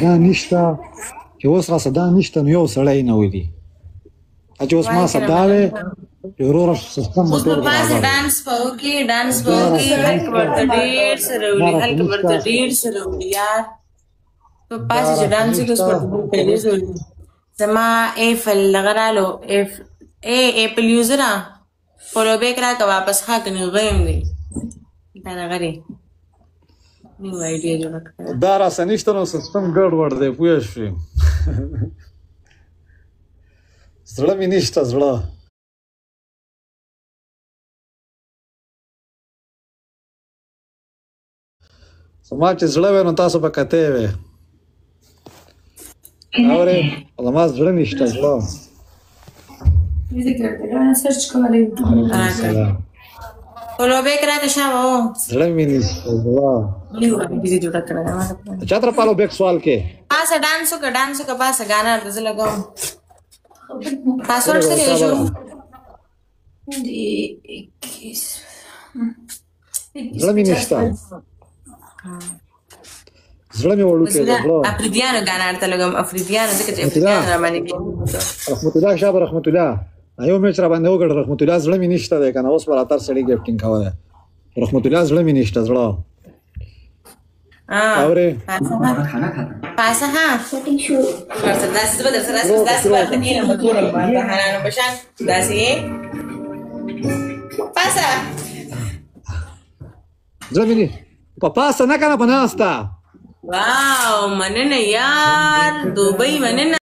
دا نشته چې اوس راسه دا نشته نو یو سړی نه ودي چې اوس ما سداوې وروره سیستم اوس په پاس ډانس پوکي هلک ورته ډېر سره وړي یار په پاس چې ډانس کوس پرته ډېر سره زما ایفل لغرالو ایپل یوزر فولو بیک راکه واپس ښه کنې غیم دی دا لغري نیو آیډیا جوړه کړه دا راسه نشته نو سیستم ګډوډ دی پوه شوې زړه مې نشته زړه زما چې زړه وی نو تاسو به کتې وې اورې زما زړه نشته زړه سرچ کولی فولو بیک راکه شابه زړه مې نشته زړه نیو آیډیا جوړه کړه چا تر فالو بیک سوال کې پاسه ډانس وکړه پاسه ګانا ورته زه لګوم پاسورډ څه دی شو زړه مې نشته زړه مې وړوکی دی افریدیانو ګانا ورته لګوم افریدیانو ځکه چې افریدیانو راباندې رحمت الله شابه رحمت الله یو میچ راباندې وکړ رحمت الله زړه مې نشته دی که نه اوس به راتر سړي ګفټینګ کولی رحمت الله زړه مې نشته زړه اورې پاسه ها داسې به در سره داسې به ورته کښېنم په توره باندې حنانو په شان داسې پاسه زړه مې نه په پاسه نه که نه په ناسته واو مننه یار دوبۍ مننه